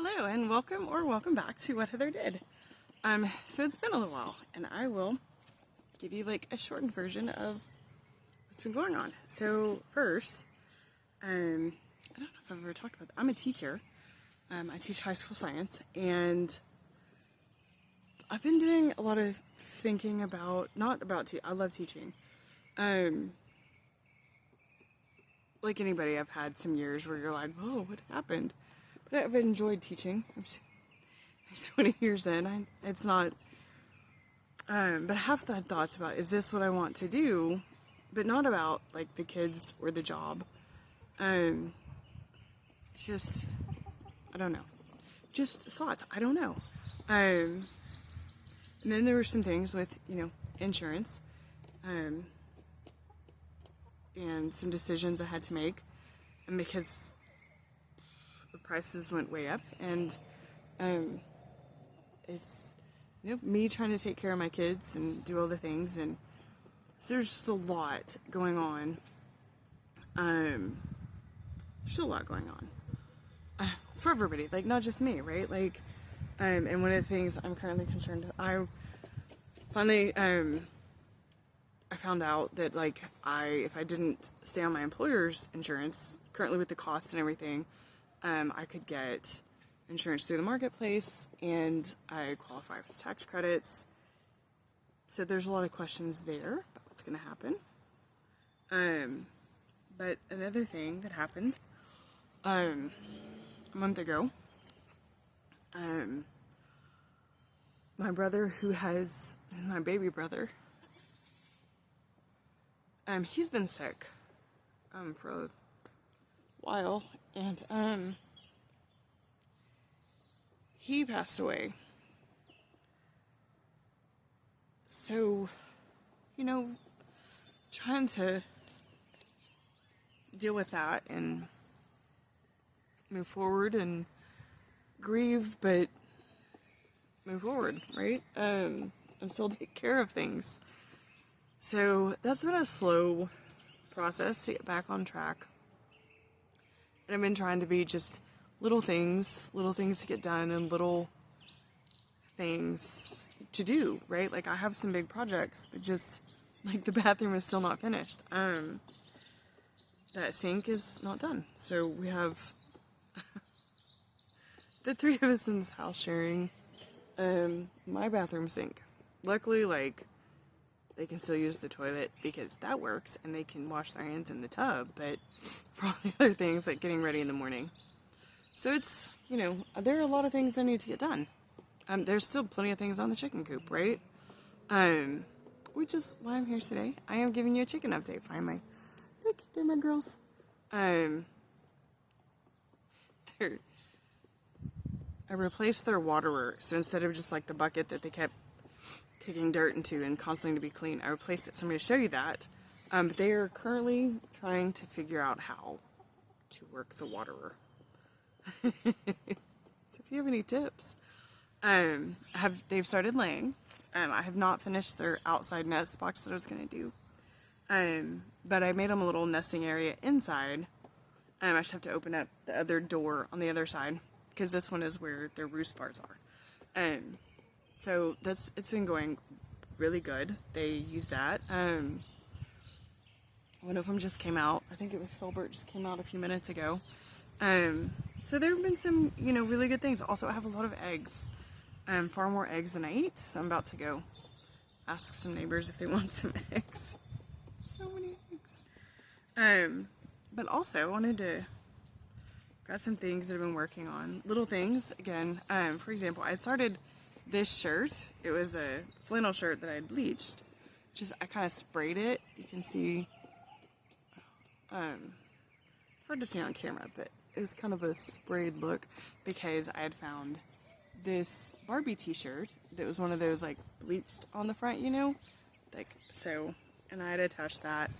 Hello and welcome back to What Heather Did. So it's been a little while and I will give you like a shortened version of what's been going on. So first, I don't know if I've ever talked about that. I'm a teacher. I teach high school science and I've been doing a lot of thinking about, I love teaching. Like anybody, I've had some years where you're like, whoa, what happened? But I've enjoyed teaching. I'm 20 years in. It's not, but I have had thoughts about, is this what I want to do? But not about like the kids or the job. Just, I don't know. Just thoughts. I don't know. And then there were some things with, insurance. And some decisions I had to make. And because the prices went way up, and it's me trying to take care of my kids and do all the things, and so there's just a lot going on. There's a lot going on for everybody, like not just me, right? Like, and one of the things I'm currently concerned with, I finally I found out that like if I didn't stay on my employer's insurance, currently with the cost and everything, I could get insurance through the marketplace and I qualify with tax credits. So there's a lot of questions there about what's going to happen. But another thing that happened a month ago, my baby brother, he's been sick for a while, and he passed away. So, trying to deal with that and move forward and grieve, but move forward, right? And still take care of things. So that's been a slow process to get back on track. And I've been trying to be just little things to get done and little things to do, right? Like I have some big projects, but just like the bathroom is still not finished. That sink is not done. So we have the three of us in this house sharing my bathroom sink. Luckily, like, they can still use the toilet because that works and they can wash their hands in the tub, but for all the other things like getting ready in the morning. So it's, there are a lot of things that need to get done. There's still plenty of things on the chicken coop, right? Which is why I'm here today. I am giving you a chicken update finally. Look, they're my girls. I replaced their waterer, so instead of just like the bucket that they kept kicking dirt into and constantly to be clean, I replaced it. So I'm going to show you that. But they are currently trying to figure out how to work the waterer. So if you have any tips, they've started laying. I have not finished their outside nest box that I was going to do. But I made them a little nesting area inside. I just have to open up the other door on the other side because this one is where their roost bars are. So it's been going really good. They use that. One of them just came out. I think it was Hilbert, just came out a few minutes ago. So there have been some, really good things. Also, I have a lot of eggs. Far more eggs than I eat. So I'm about to go ask some neighbors if they want some eggs. So many eggs. But also, I wanted to got some things that I've been working on. Little things, again. For example, I started this shirt. It was a flannel shirt that I had bleached. I kind of sprayed it. You can see, hard to see on camera, but it was kind of a sprayed look because I had found this Barbie t-shirt that was one of those like bleached on the front, like so, and I had attached that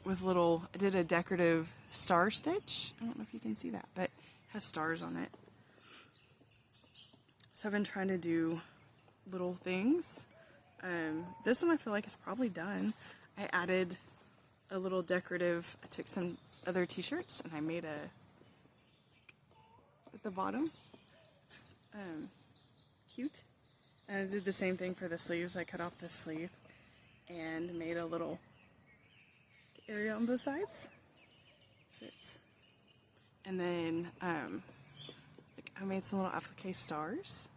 with I did a decorative star stitch. I don't know if you can see that, but it has stars on it. So I've been trying to do little things. This one I feel like is probably done. I added a little decorative, I took some other t-shirts and I made at the bottom, cute. And I did the same thing for the sleeves. I cut off the sleeve and made a little area on both sides. And then I made some little applique stars.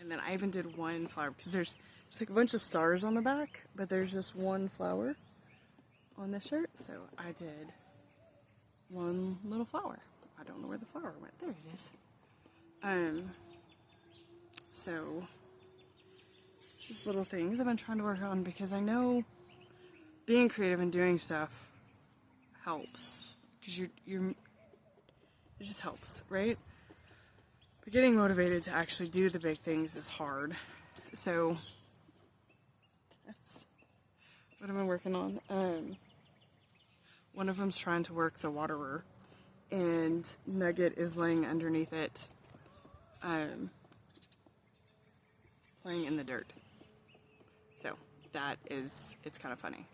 And then I even did one flower because there's like a bunch of stars on the back, but there's just one flower on the shirt. So I did one little flower. I don't know where the flower went. There it is. So just little things I've been trying to work on because I know being creative and doing stuff helps because it just helps, right? But getting motivated to actually do the big things is hard. So that's what I've been working on. One of them's trying to work the waterer, and Nugget is laying underneath it, playing in the dirt. So it's kind of funny.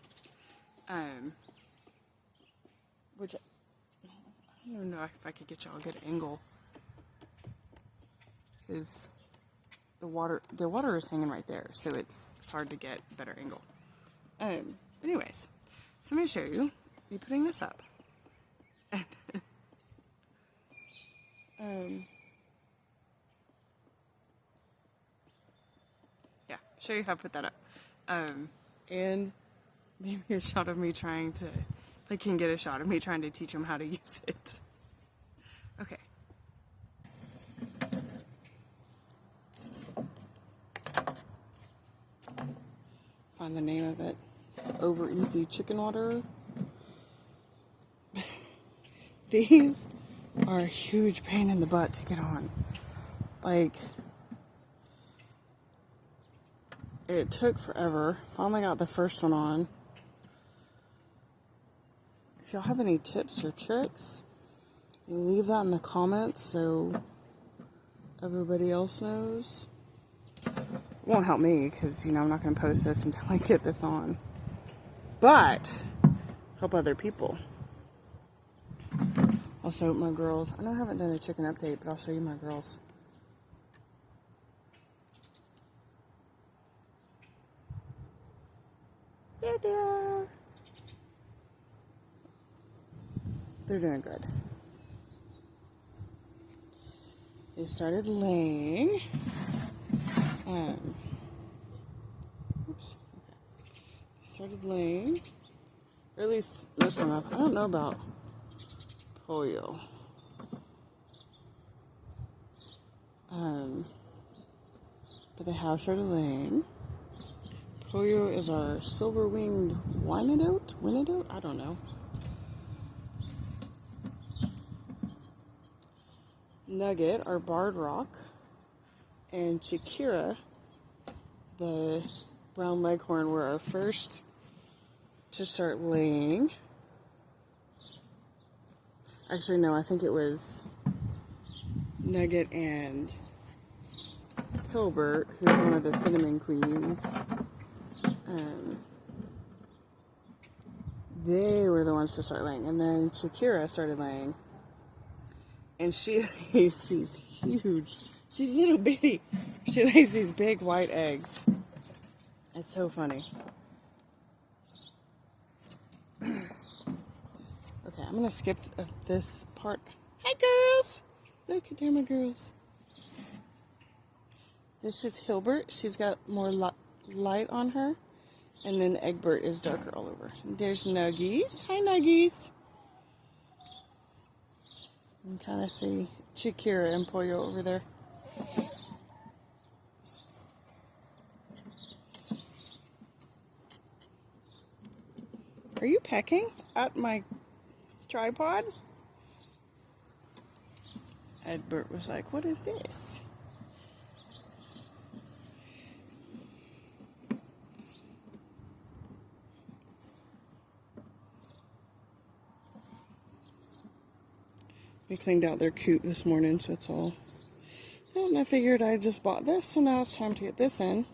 Which I don't know if I could get y'all a good angle. Because the water is hanging right there, so it's hard to get a better angle. But anyways, so I'm going to show you me putting this up. Yeah, show you how to put that up. And maybe a shot of me trying to, if I can get a shot of me trying to teach them how to use it. Okay. Find the name of it. It's Over Easy Chicken Water. These are a huge pain in the butt to get on. Like, it took forever. Finally got the first one on. If y'all have any tips or tricks, leave that in the comments so everybody else knows. It won't help me because, I'm not going to post this until I get this on. But help other people. Also, my girls. I know I haven't done a chicken update, but I'll show you my girls. There they are. They're doing good. They started laying. Oops. Okay. They started laying. Or at least most of them. I don't know about Pollo. But they have started laying. Pollo is our silver-winged winodote? I don't know. Nugget, our barred rock, and Shakira, the brown leghorn, were our first to start laying. Actually, no, I think it was Nugget and Hilbert, who's one of the cinnamon queens. They were the ones to start laying, and then Shakira started laying. And she lays these huge, she's little bitty. She lays these big white eggs. It's so funny. Okay, I'm going to skip this part. Hi, girls. Look at them, my girls. This is Hilbert. She's got more light on her. And then Egbert is darker all over. There's Nuggies. Hi, Nuggies. You can kind of see Shakira and Pollo over there. Are you pecking at my tripod? Egbert was like, what is this? We cleaned out their coop this morning, so it's all. And I figured I just bought this, so now it's time to get this in.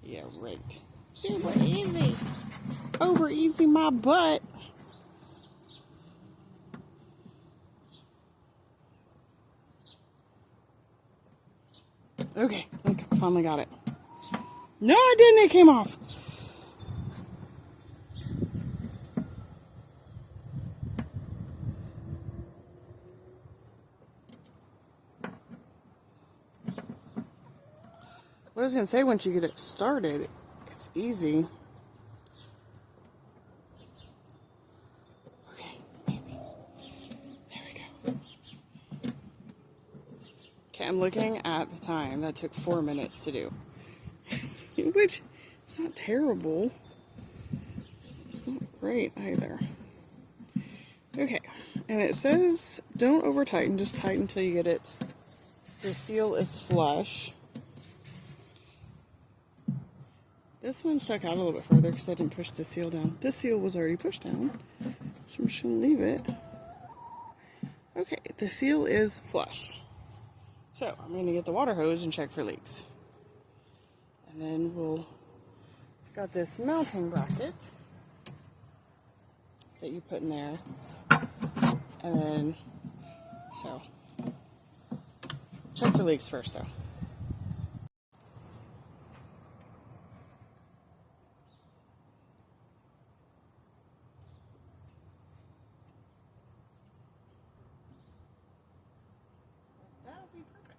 Yeah, right. Super easy. Over easy my butt. Okay, I finally got it. No, I didn't. It came off. What I was going to say, once you get it started, it's easy. Okay, maybe. There we go. Okay, I'm looking at the time. That took 4 minutes to do. Which, it's not terrible. It's not great either. Okay, and it says don't over tighten, just tighten until you get it. The seal is flush. This one stuck out a little bit further because I didn't push the seal down. This seal was already pushed down, so I'm just going to leave it. Okay, the seal is flush. So I'm going to get the water hose and check for leaks. And then it's got this mounting bracket that you put in there. And then, so, check for leaks first though. That'll be perfect.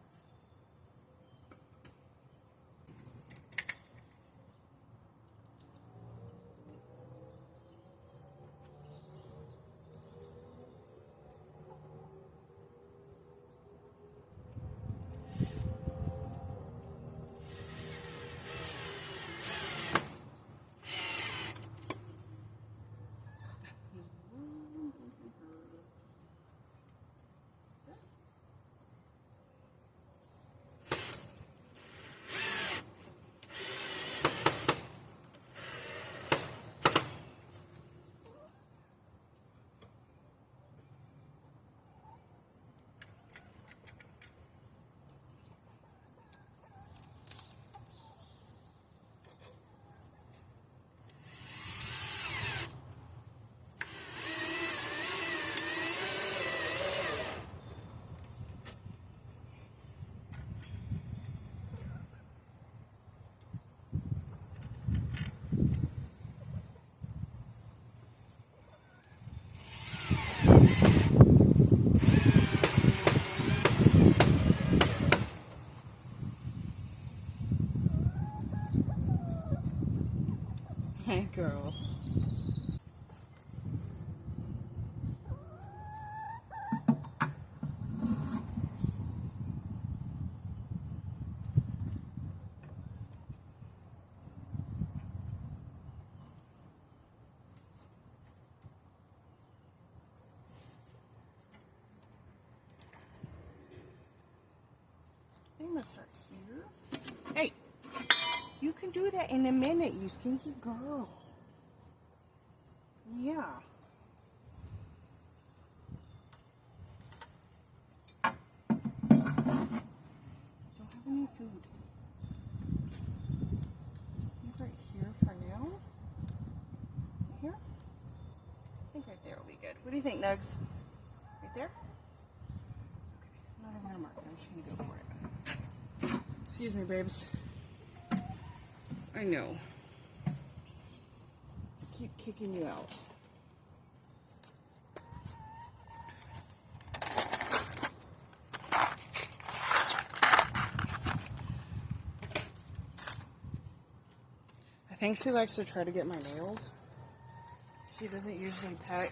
Hey girls. I'm gonna start here. Hey, you can do that in a minute, you stinky girl. Yeah. Don't have any food. He's right here for now. Here? I think right there will be good. What do you think, Nugs? Right there? Okay. I'm not even gonna mark it. I'm just gonna go for it. Excuse me, babes. I know. I keep kicking you out. I think she likes to try to get my nails. She doesn't usually peck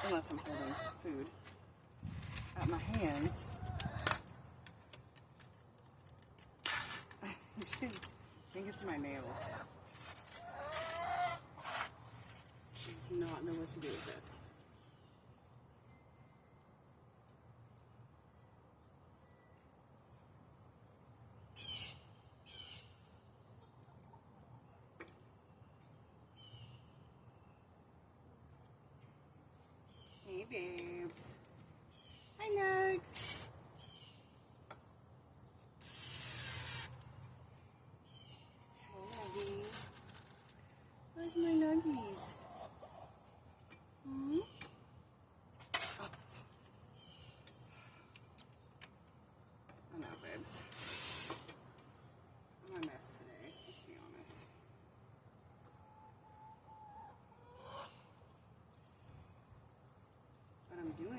unless I'm holding food at my hands. I think it's my nails. She does not know what to do with this. Hey, babes. Hi, Nugs.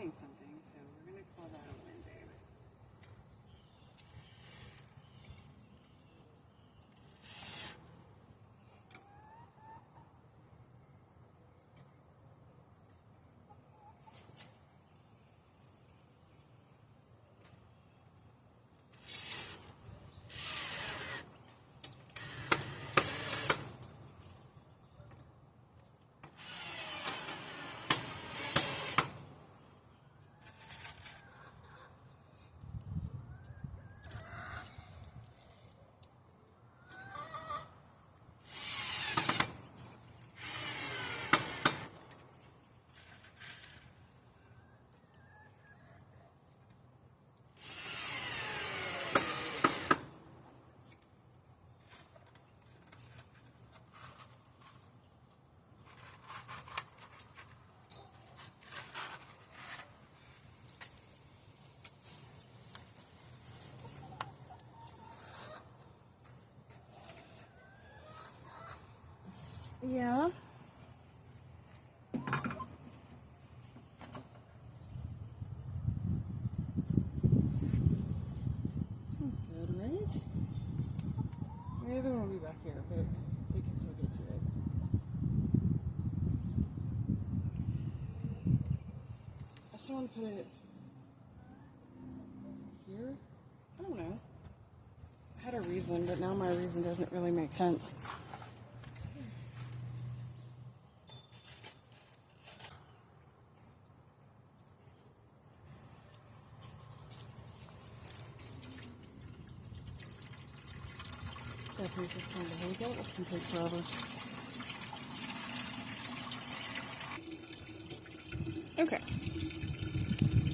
doing something, so we're going to call that a win, babe. Yeah. Sounds good, right? The other one will be back here, but they can still get to it. I still want to put it here. I don't know. I had a reason, but now my reason doesn't really make sense. Definitely just trying to hold out. It can take forever. Okay.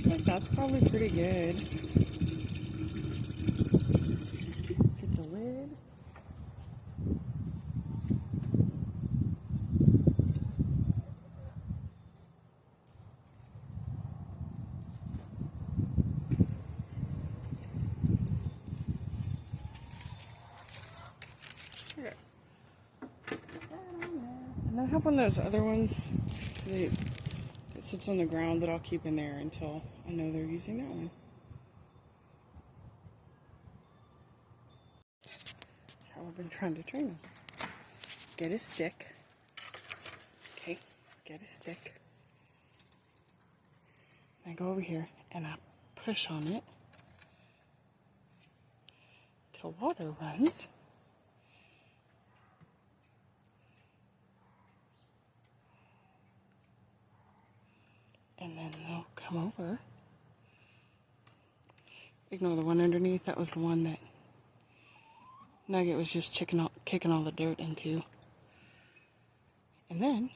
Like that's probably pretty good. Get the lid. Okay. And I have one of those other ones. It sits on the ground that I'll keep in there until I know they're using that one. How I've been trying to train them. Get a stick. Okay, get a stick. I go over here and I push on it till water runs. And then they'll come over. Ignore the one underneath. That was the one that Nugget was just kicking all the dirt into. And then,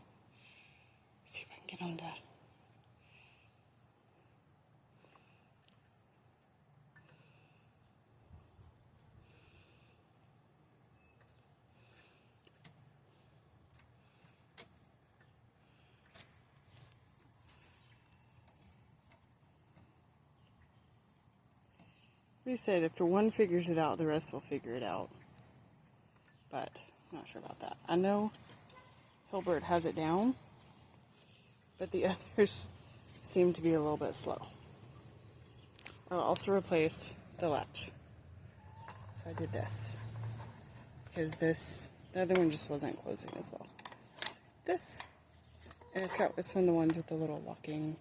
see if I can get on to. We said if the one figures it out, the rest will figure it out. But I'm not sure about that. I know Hilbert has it down, but the others seem to be a little bit slow. I also replaced the latch. So I did this. Because the other one just wasn't closing as well. This. And it's one of the ones with the little locking